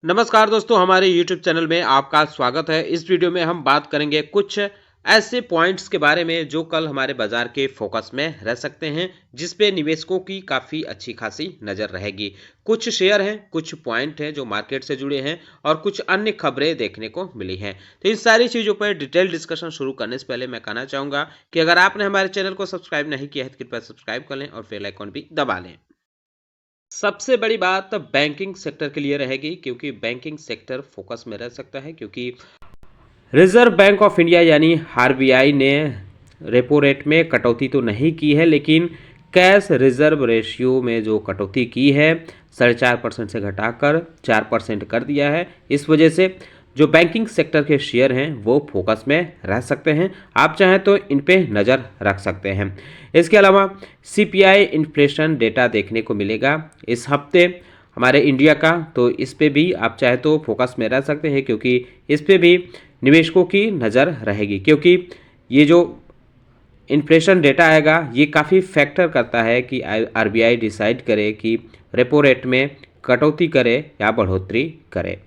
नमस्कार दोस्तों, हमारे YouTube चैनल में आपका स्वागत है। इस वीडियो में हम बात करेंगे कुछ ऐसे पॉइंट्स के बारे में जो कल हमारे बाजार के फोकस में रह सकते हैं, जिस पे निवेशकों की काफ़ी अच्छी खासी नज़र रहेगी। कुछ शेयर हैं, कुछ पॉइंट हैं जो मार्केट से जुड़े हैं और कुछ अन्य खबरें देखने को मिली हैं। तो इन सारी चीज़ों पर डिटेल डिस्कशन शुरू करने से पहले मैं कहना चाहूँगा कि अगर आपने हमारे चैनल को सब्सक्राइब नहीं किया है तो कृपया सब्सक्राइब कर लें और बेल आइकन भी दबा लें। सबसे बड़ी बात बैंकिंग सेक्टर के लिए रहेगी, क्योंकि बैंकिंग सेक्टर फोकस में रह सकता है, क्योंकि रिजर्व बैंक ऑफ इंडिया यानी आरबीआई ने रेपो रेट में कटौती तो नहीं की है, लेकिन कैश रिजर्व रेशियो में जो कटौती की है 4.5% से घटाकर 4% कर दिया है। इस वजह से जो बैंकिंग सेक्टर के शेयर हैं वो फोकस में रह सकते हैं। आप चाहें तो इन पे नज़र रख सकते हैं। इसके अलावा सीपीआई इन्फ्लेशन डेटा देखने को मिलेगा इस हफ्ते हमारे इंडिया का, तो इस पे भी आप चाहे तो फोकस में रह सकते हैं, क्योंकि इस पे भी निवेशकों की नज़र रहेगी। क्योंकि ये जो इन्फ्लेशन डेटा आएगा ये काफ़ी फैक्टर करता है कि आरबीआई डिसाइड करे कि रेपो रेट में कटौती करे या बढ़ोतरी करे।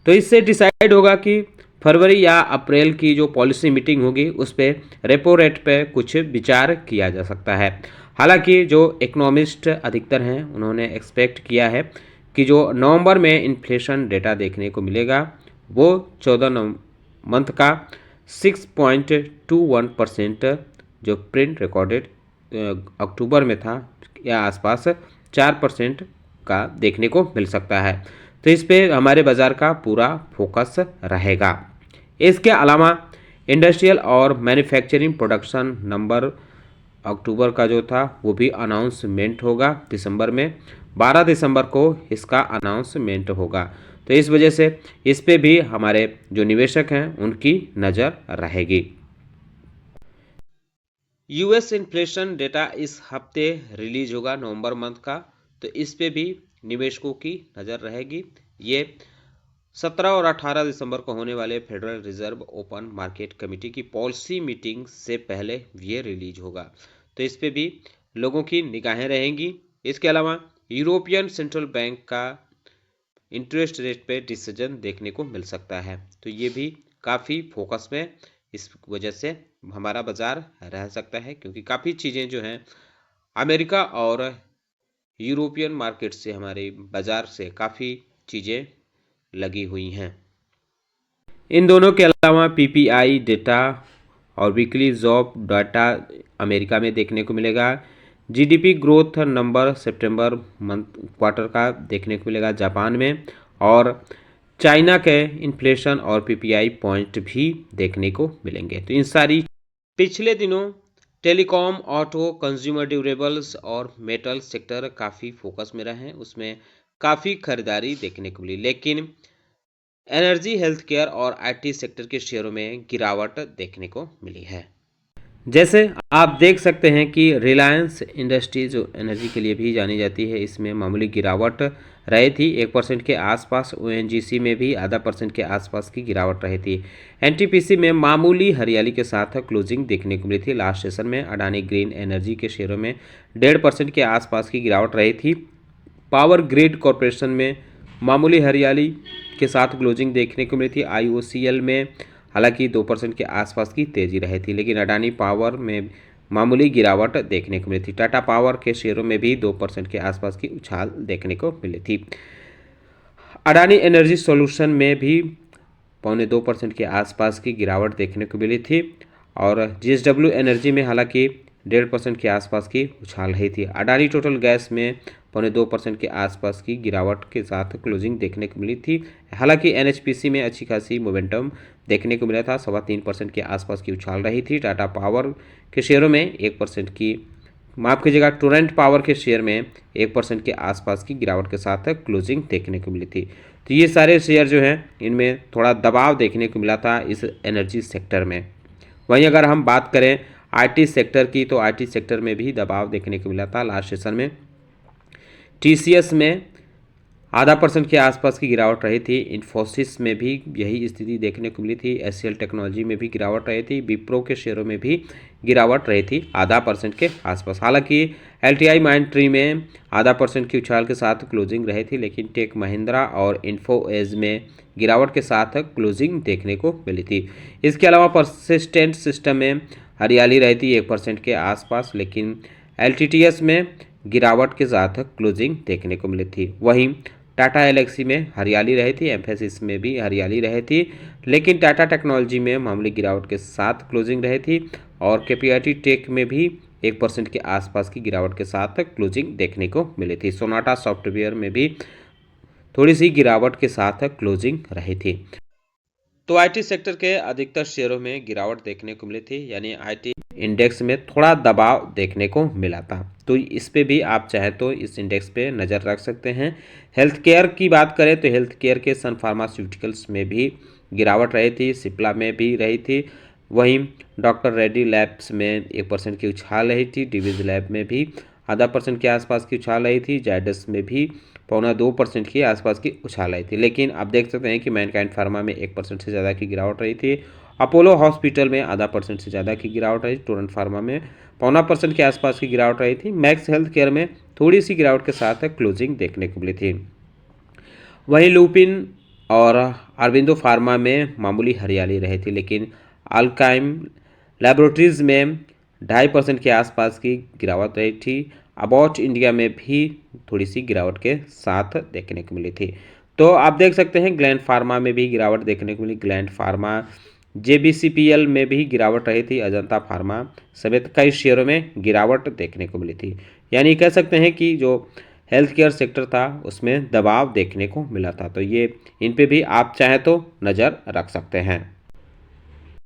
तो इससे डिसाइड होगा कि फरवरी या अप्रैल की जो पॉलिसी मीटिंग होगी उस पर रेपो रेट पे कुछ विचार किया जा सकता है। हालांकि जो इकोनॉमिस्ट अधिकतर हैं उन्होंने एक्सपेक्ट किया है कि जो नवंबर में इन्फ्लेशन डेटा देखने को मिलेगा वो 14 मंथ का 6.21% जो प्रिंट रिकॉर्डेड अक्टूबर में था या आसपास 4% का देखने को मिल सकता है। तो इस पे हमारे बाज़ार का पूरा फोकस रहेगा। इसके अलावा इंडस्ट्रियल और मैन्युफैक्चरिंग प्रोडक्शन नंबर अक्टूबर का जो था वो भी अनाउंसमेंट होगा दिसंबर में। 12 दिसंबर को इसका अनाउंसमेंट होगा। तो इस वजह से इस पे भी हमारे जो निवेशक हैं उनकी नज़र रहेगी। यूएस इन्फ्लेशन डेटा इस हफ्ते रिलीज होगा नवंबर मंथ का, तो इस पे भी निवेशकों की नज़र रहेगी। ये 17 और 18 दिसंबर को होने वाले federal reserve open market committee की पॉलिसी मीटिंग से पहले ये रिलीज होगा, तो इस पे भी लोगों की निगाहें रहेंगी। इसके अलावा यूरोपियन सेंट्रल बैंक का इंटरेस्ट रेट पे डिसीजन देखने को मिल सकता है, तो ये भी काफ़ी फोकस में इस वजह से हमारा बाज़ार रह सकता है, क्योंकि काफ़ी चीज़ें जो हैं अमेरिका और यूरोपियन मार्केट से हमारे बाज़ार से काफ़ी चीज़ें लगी हुई हैं। इन दोनों के अलावा पीपीआई डेटा और वीकली जॉब डाटा अमेरिका में देखने को मिलेगा। जीडीपी ग्रोथ नंबर सितंबर मंथ क्वार्टर का देखने को मिलेगा जापान में, और चाइना के इन्फ्लेशन और पीपीआई पॉइंट भी देखने को मिलेंगे। तो इन सारी पिछले दिनों टेलीकॉम, ऑटो, कंज्यूमर ड्यूरेबल्स और मेटल सेक्टर काफ़ी फोकस में रहे हैं, उसमें काफ़ी खरीदारी देखने को मिली, लेकिन एनर्जी, हेल्थ केयर और आईटी सेक्टर के शेयरों में गिरावट देखने को मिली है। जैसे आप देख सकते हैं कि रिलायंस इंडस्ट्री जो एनर्जी के लिए भी जानी जाती है, इसमें मामूली गिरावट रही थी 1% के आसपास। ओएनजीसी में भी % के आसपास की गिरावट रही थी। एनटीपीसी में मामूली हरियाली के साथ क्लोजिंग देखने को मिली थी। लास्ट सेशन में अडानी ग्रीन एनर्जी के शेयरों में 1.5% के आसपास की गिरावट रही थी। पावर ग्रिड कॉरपोरेशन में मामूली हरियाली के साथ क्लोजिंग देखने को मिली थी। आईओसीएल में हालांकि 2% के आसपास की तेजी रही थी, लेकिन अडानी पावर में मामूली गिरावट देखने को मिली थी। टाटा पावर के शेयरों में भी 2% के आसपास की उछाल देखने को मिली थी। अडानी एनर्जी सॉल्यूशन में भी 0.25% के आसपास की गिरावट देखने को मिली थी, और जीएसडब्ल्यू एनर्जी में हालांकि 1.5% के आसपास की उछाल रही थी। अडानी टोटल गैस में 0.2% के आसपास की गिरावट के साथ क्लोजिंग देखने को मिली थी। हालांकि एनएचपीसी में अच्छी खासी मोमेंटम देखने को मिला था, 3.25% के आसपास की उछाल रही थी। टाटा पावर के शेयरों में 1% की, माफ़ कीजिएगा, टोरेंट पावर के शेयर में 1% के आसपास की गिरावट के साथ क्लोजिंग देखने को मिली थी। तो ये सारे शेयर जो हैं इनमें थोड़ा दबाव देखने को मिला था इस एनर्जी सेक्टर में। वहीं अगर हम बात करें आईटी सेक्टर की, तो आईटी सेक्टर में भी दबाव देखने को मिला था लास्ट सेशन में। टीसीएस में %.5% के आसपास की गिरावट रही थी। इन्फोसिस में भी यही स्थिति देखने को मिली थी। एचसीएल टेक्नोलॉजी में भी गिरावट रही थी। विप्रो के शेयरों में भी गिरावट रही थी 0.5% के आसपास। हालांकि एलटीआई माइंडट्री में 0.5% की उछाल के साथ क्लोजिंग रही थी, लेकिन टेक महिंद्रा और इन्फो एज में गिरावट के साथ क्लोजिंग देखने को मिली थी। इसके अलावा परसिस्टेंट सिस्टम में हरियाली रही थी 1% के आसपास, लेकिन एलटीटीएस में गिरावट के साथ क्लोजिंग देखने को मिली थी। वहीं टाटा एलेक्सी में हरियाली रही थी, एम्फेसिस में भी हरियाली रही थी, लेकिन टाटा टेक्नोलॉजी में मामूली गिरावट के साथ क्लोजिंग रही थी और केपीआईटी टेक में भी 1% के आसपास की गिरावट के साथ क्लोजिंग देखने को मिली थी। सोनाटा सॉफ्टवेयर में भी थोड़ी सी गिरावट के साथ क्लोजिंग रही थी। तो आईटी सेक्टर के अधिकतर शेयरों में गिरावट देखने को मिली थी, यानी आईटी इंडेक्स में थोड़ा दबाव देखने को मिला था। तो इस पे भी आप चाहे तो इस इंडेक्स पे नज़र रख सकते हैं। हेल्थ केयर की बात करें तो हेल्थ केयर के सन फार्मास्यूटिकल्स में भी गिरावट रही थी, सिप्ला में भी रही थी। वहीं डॉक्टर रेड्डी लैब्स में 1% की उछाल रही थी। डिवीज लैब में भी 0.5% के आसपास की उछाल रही थी। जायडस में भी 1.25% के आसपास की उछाल आई थी। लेकिन आप देख सकते हैं कि मैनकाइंड फार्मा में 1% से ज़्यादा की गिरावट रही थी। अपोलो हॉस्पिटल में 0.5% से ज़्यादा की गिरावट रही। टोरेंट फार्मा में 0.25% के आसपास की गिरावट रही थी। मैक्स हेल्थ केयर में थोड़ी सी गिरावट के साथ क्लोजिंग देखने को मिली थी। वहीं लुपिन और अरविंदो फार्मा में मामूली हरियाली रही थी, लेकिन अल्काइम लैबोरेटरीज में 2.5% के आसपास की गिरावट रही थी। अबाउट इंडिया में भी थोड़ी सी गिरावट के साथ देखने को मिली थी। तो आप देख सकते हैं ग्लैंड फार्मा में भी गिरावट देखने को मिली। ग्लैंड फार्मा जेबीसीपीएल में भी गिरावट रही थी। अजंता फार्मा समेत कई शेयरों में गिरावट देखने को मिली थी। यानी कह सकते हैं कि जो हेल्थ केयर सेक्टर था उसमें दबाव देखने को मिला था। तो ये इन पे भी आप चाहें तो नज़र रख सकते हैं।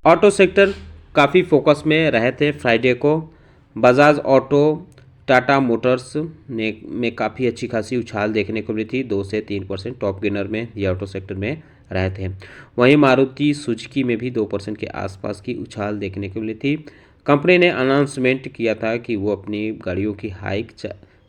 ऑटो सेक्टर काफ़ी फोकस में रहे थे फ्राइडे को। बजाज ऑटो, टाटा मोटर्स ने में काफ़ी अच्छी खासी उछाल देखने को मिली थी। 2 से 3% टॉप गेनर में ये ऑटो सेक्टर में रहे थे। वहीं मारुति सुजुकी में भी 2% के आसपास की उछाल देखने को मिली थी। कंपनी ने अनाउंसमेंट किया था कि वो अपनी गाड़ियों की हाइक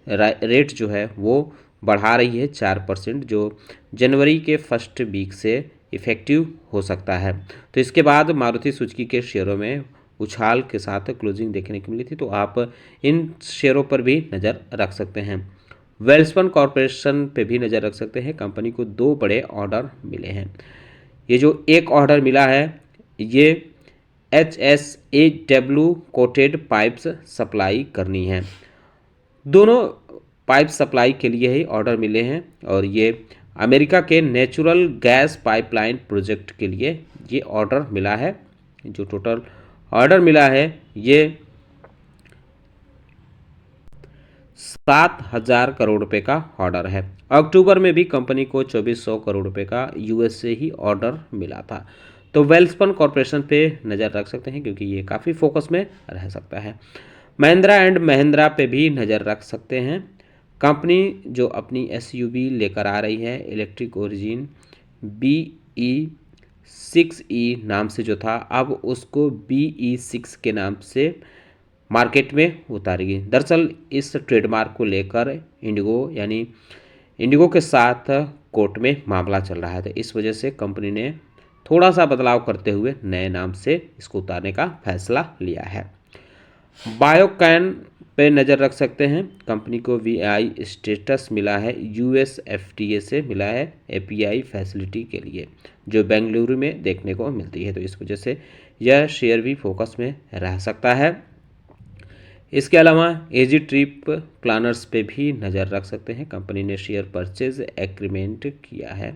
रेट जो है वो बढ़ा रही है 4%, जो जनवरी के फर्स्ट वीक से इफ़ेक्टिव हो सकता है। तो इसके बाद मारुति सुजुकी के शेयरों में उछाल के साथ क्लोजिंग देखने को मिली थी। तो आप इन शेयरों पर भी नज़र रख सकते हैं। वेल्सपन कॉरपोरेशन पे भी नज़र रख सकते हैं। कंपनी को 2 बड़े ऑर्डर मिले हैं। ये जो एक ऑर्डर मिला है ये HSAW कोटेड पाइप्स सप्लाई करनी है। दोनों पाइप सप्लाई के लिए ही ऑर्डर मिले हैं और ये अमेरिका के नेचुरल गैस पाइपलाइन प्रोजेक्ट के लिए ये ऑर्डर मिला है। जो टोटल ऑर्डर मिला है ये 7,000 करोड़ रुपए का ऑर्डर है। अक्टूबर में भी कंपनी को 2400 करोड़ रुपए का यूएस से ही ऑर्डर मिला था। तो वेल्सपन कॉरपोरेशन पे नज़र रख सकते हैं क्योंकि ये काफ़ी फोकस में रह सकता है। महिंद्रा एंड महिंद्रा पे भी नज़र रख सकते हैं। कंपनी जो अपनी एसयूवी लेकर आ रही है इलेक्ट्रिक ओरिजिन BE6E नाम से जो था, अब उसको BE6 के नाम से मार्केट में उतारेगी। दरअसल इस ट्रेडमार्क को लेकर इंडिगो के साथ कोर्ट में मामला चल रहा है। तो इस वजह से कंपनी ने थोड़ा सा बदलाव करते हुए नए नाम से इसको उतारने का फैसला लिया है। बायोकैन पे नज़र रख सकते हैं। कंपनी को VI स्टेटस मिला है, US FDA से मिला है API फैसिलिटी के लिए, जो बेंगलुरु में देखने को मिलती है। तो इस वजह से यह शेयर भी फोकस में रह सकता है। इसके अलावा एजी ट्रिप प्लानर्स पे भी नज़र रख सकते हैं। कंपनी ने शेयर परचेज एग्रीमेंट किया है।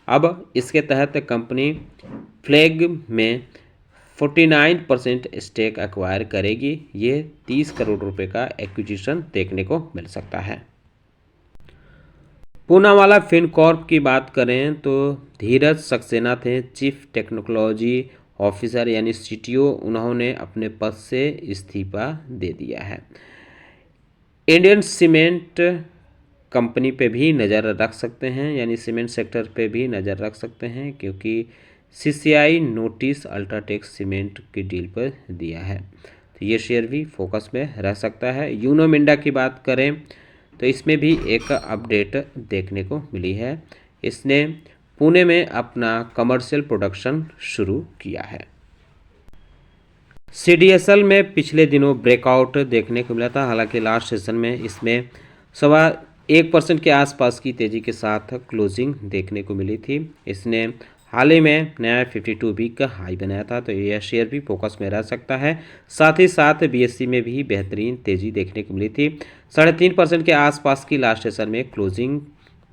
अब इसके तहत कंपनी फ्लैग में 49% स्टेक एक्वायर करेगी। ये 30 करोड़ रुपए का एक्विजिशन देखने को मिल सकता है। पूनावाला फिनकॉर्प की बात करें तो धीरज सक्सेना थे चीफ टेक्नोलॉजी ऑफिसर यानी CTO, उन्होंने अपने पद से इस्तीफा दे दिया है। इंडियन सीमेंट कंपनी पे भी नज़र रख सकते हैं, यानी सीमेंट सेक्टर पे भी नज़र रख सकते हैं क्योंकि CCI नोटिस अल्ट्राटेक सीमेंट की डील पर दिया है। तो ये शेयर भी फोकस में रह सकता है। यूनो मिंडा की बात करें तो इसमें भी एक अपडेट देखने को मिली है। इसने पुणे में अपना कमर्शियल प्रोडक्शन शुरू किया है। CDSL में पिछले दिनों ब्रेकआउट देखने को मिला था, हालांकि लास्ट सेशन में इसमें 1% के आसपास की तेज़ी के साथ क्लोजिंग देखने को मिली थी। इसने हाल ही में नया 52 वीक का हाई बनाया था, तो यह शेयर भी फोकस में रह सकता है। साथ ही साथ BSE में भी बेहतरीन तेज़ी देखने को मिली थी, 3.5% के आसपास की लास्ट सेशन में क्लोजिंग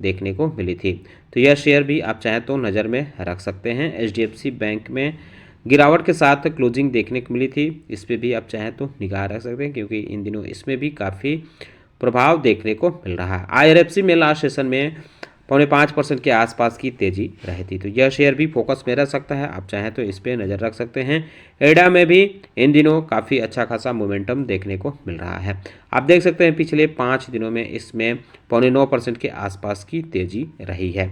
देखने को मिली थी। तो यह शेयर भी आप चाहें तो नज़र में रख सकते हैं। HDFC बैंक में गिरावट के साथ क्लोजिंग देखने को मिली थी, इस पर भी आप चाहें तो निगाह रख सकते हैं, क्योंकि इन दिनों इसमें भी काफ़ी प्रभाव देखने को मिल रहा है। IRFC में लास्ट सेशन में 4.5% के आसपास की तेजी रही थी, तो यह शेयर भी फोकस में रह सकता है, आप चाहें तो इस पर नज़र रख सकते हैं। एडा में भी इन दिनों काफ़ी अच्छा खासा मोमेंटम देखने को मिल रहा है। आप देख सकते हैं पिछले 5 दिनों में इसमें 9.25% के आसपास की तेजी रही है।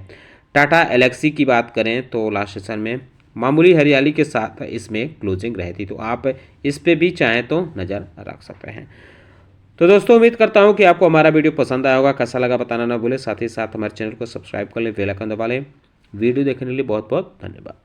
टाटा एलेक्सी की बात करें तो लास्ट सेशन में मामूली हरियाली के साथ इसमें क्लोजिंग रही थी, तो आप इस पे भी चाहें तो नज़र रख सकते हैं। तो दोस्तों उम्मीद करता हूं कि आपको हमारा वीडियो पसंद आया होगा, कैसा लगा बताना ना भूलें। साथ ही साथ हमारे चैनल को सब्सक्राइब कर लें, बेल आइकन दबा लें। वीडियो देखने के लिए बहुत बहुत धन्यवाद।